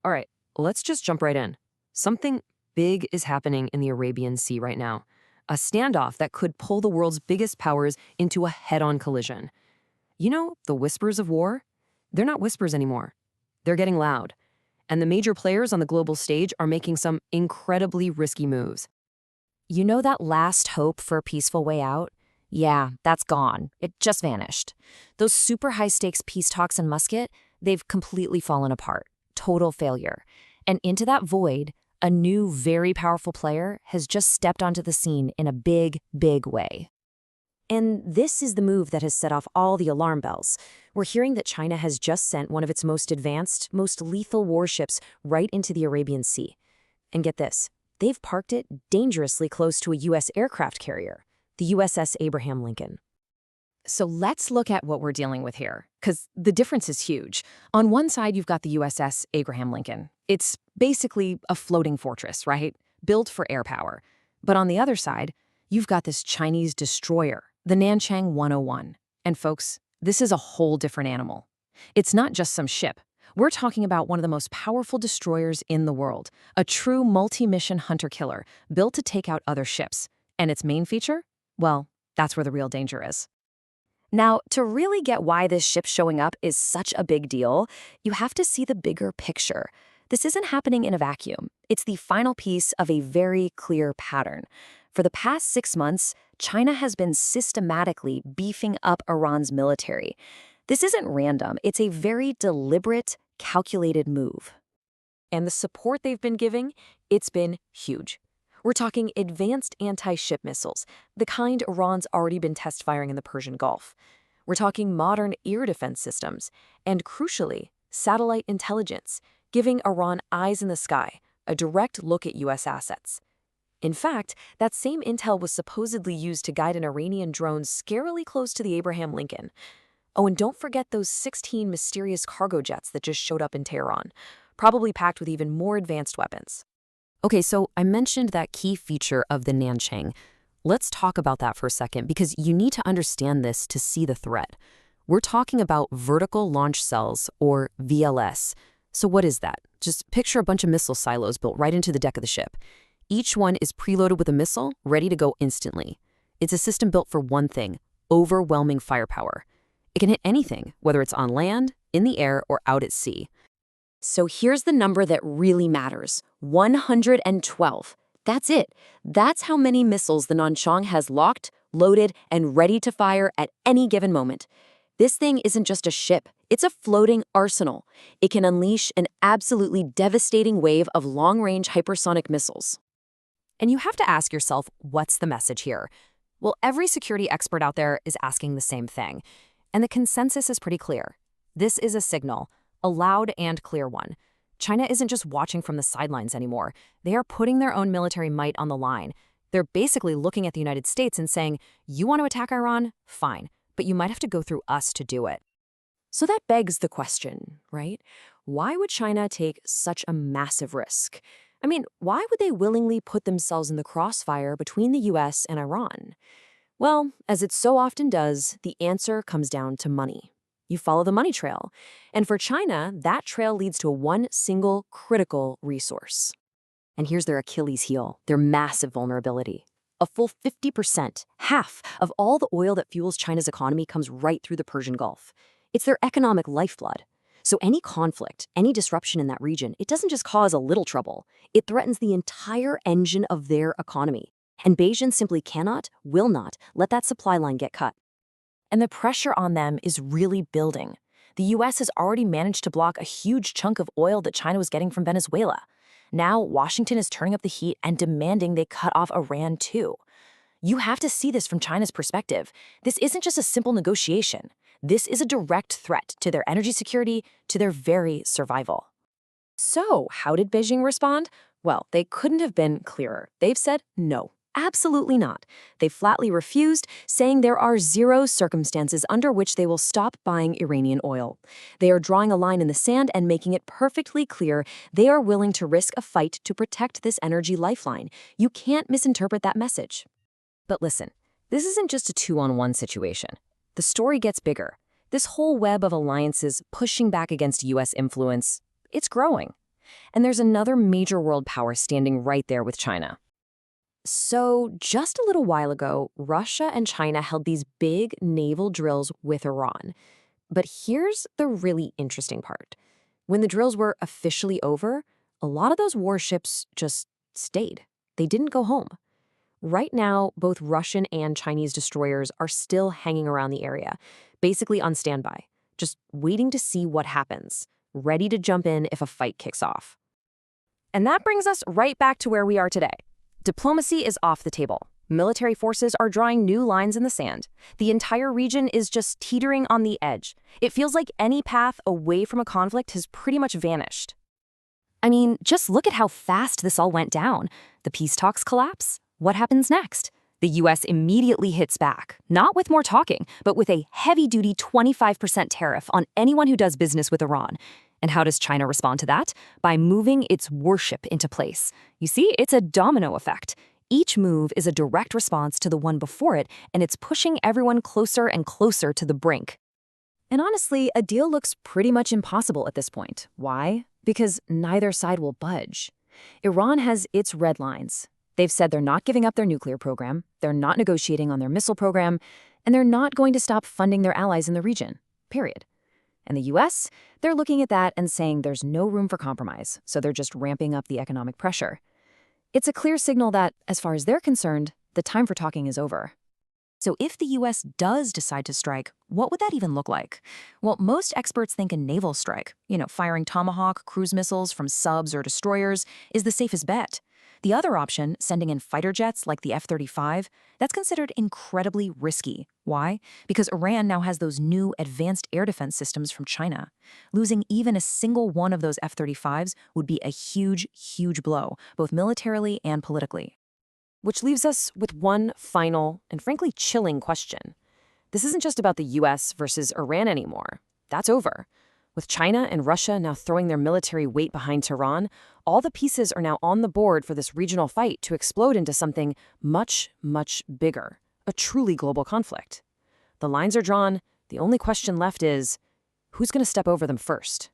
All right, let's just jump right in. Something big is happening in the Arabian Sea right now. A standoff that could pull the world's biggest powers into a head-on collision. You know, the whispers of war? They're not whispers anymore. They're getting loud. And the major players on the global stage are making some incredibly risky moves. You know that last hope for a peaceful way out? Yeah, that's gone. It just vanished. Those super high-stakes peace talks in Muscat, they've completely fallen apart. Total failure. And into that void, a new, very powerful player has just stepped onto the scene in a big, big way. And this is the move that has set off all the alarm bells. We're hearing that China has just sent one of its most advanced, most lethal warships right into the Arabian Sea. And get this, they've parked it dangerously close to a U.S. aircraft carrier, the USS Abraham Lincoln. So let's look at what we're dealing with here, because the difference is huge. On one side, you've got the USS Abraham Lincoln. It's basically a floating fortress, right? Built for air power. But on the other side, you've got this Chinese destroyer, the Nanchang 101. And folks, this is a whole different animal. It's not just some ship. We're talking about one of the most powerful destroyers in the world, a true multi-mission hunter-killer built to take out other ships. And its main feature? Well, that's where the real danger is. Now, to really get why this ship showing up is such a big deal, you have to see the bigger picture. This isn't happening in a vacuum. It's the final piece of a very clear pattern. For the past 6 months, China has been systematically beefing up Iran's military. This isn't random. It's a very deliberate, calculated move. And the support they've been giving, it's been huge. We're talking advanced anti-ship missiles, the kind Iran's already been test firing in the Persian Gulf. We're talking modern air defense systems, and crucially, satellite intelligence, giving Iran eyes in the sky, a direct look at U.S. assets. In fact, that same intel was supposedly used to guide an Iranian drone scarily close to the Abraham Lincoln. Oh, and don't forget those 16 mysterious cargo jets that just showed up in Tehran, probably packed with even more advanced weapons. Okay, so I mentioned that key feature of the Nanchang. Let's talk about that for a second, because you need to understand this to see the threat. We're talking about vertical launch cells, or VLS. So what is that? Just picture a bunch of missile silos built right into the deck of the ship. Each one is preloaded with a missile, ready to go instantly. It's a system built for one thing: overwhelming firepower. It can hit anything, whether it's on land, in the air, or out at sea. So here's the number that really matters: 112. That's it. That's how many missiles the Nanchang has locked, loaded, and ready to fire at any given moment. This thing isn't just a ship. It's a floating arsenal. It can unleash an absolutely devastating wave of long-range hypersonic missiles. And you have to ask yourself, what's the message here? Well, every security expert out there is asking the same thing. And the consensus is pretty clear. This is a signal, a loud and clear one. China isn't just watching from the sidelines anymore. They are putting their own military might on the line. They're basically looking at the United States and saying, you want to attack Iran? Fine, but you might have to go through us to do it. So that begs the question, right? Why would China take such a massive risk? I mean, why would they willingly put themselves in the crossfire between the US and Iran? Well, as it so often does, the answer comes down to money. You follow the money trail. And for China, that trail leads to one single critical resource. And here's their Achilles heel, their massive vulnerability. A full 50%, half of all the oil that fuels China's economy comes right through the Persian Gulf. It's their economic lifeblood. So any conflict, any disruption in that region, it doesn't just cause a little trouble. It threatens the entire engine of their economy. And Beijing simply cannot, will not, let that supply line get cut. And the pressure on them is really building. The US has already managed to block a huge chunk of oil that China was getting from Venezuela. Now, Washington is turning up the heat and demanding they cut off Iran too. You have to see this from China's perspective. This isn't just a simple negotiation. This is a direct threat to their energy security, to their very survival. So, how did Beijing respond? Well, they couldn't have been clearer. They've said no. Absolutely not. They flatly refused, saying there are zero circumstances under which they will stop buying Iranian oil. They are drawing a line in the sand and making it perfectly clear they are willing to risk a fight to protect this energy lifeline. You can't misinterpret that message. But listen, this isn't just a two-on-one situation. The story gets bigger. This whole web of alliances pushing back against U.S. influence, it's growing. And there's another major world power standing right there with China. So, just a little while ago, Russia and China held these big naval drills with Iran. But here's the really interesting part. When the drills were officially over, a lot of those warships just stayed. They didn't go home. Right now, both Russian and Chinese destroyers are still hanging around the area, basically on standby, just waiting to see what happens, ready to jump in if a fight kicks off. And that brings us right back to where we are today. Diplomacy is off the table. Military forces are drawing new lines in the sand. The entire region is just teetering on the edge. It feels like any path away from a conflict has pretty much vanished. I mean, just look at how fast this all went down. The peace talks collapse. What happens next? The US immediately hits back, not with more talking, but with a heavy-duty 25% tariff on anyone who does business with Iran. And how does China respond to that? By moving its warship into place. You see, it's a domino effect. Each move is a direct response to the one before it, and it's pushing everyone closer and closer to the brink. And honestly, a deal looks pretty much impossible at this point. Why? Because neither side will budge. Iran has its red lines. They've said they're not giving up their nuclear program, they're not negotiating on their missile program, and they're not going to stop funding their allies in the region. Period. And the US, they're looking at that and saying there's no room for compromise, so they're just ramping up the economic pressure. It's a clear signal that, as far as they're concerned, the time for talking is over. So if the US does decide to strike, what would that even look like? Well, most experts think a naval strike, firing Tomahawk cruise missiles from subs or destroyers, is the safest bet. The other option, sending in fighter jets like the F-35, that's considered incredibly risky. Why? Because Iran now has those new advanced air defense systems from China. Losing even a single one of those F-35s would be a huge, huge blow, both militarily and politically. Which leaves us with one final and frankly chilling question. This isn't just about the US versus Iran anymore. That's over. With China and Russia now throwing their military weight behind Tehran, all the pieces are now on the board for this regional fight to explode into something much, much bigger, a truly global conflict. The lines are drawn. The only question left is, who's going to step over them first?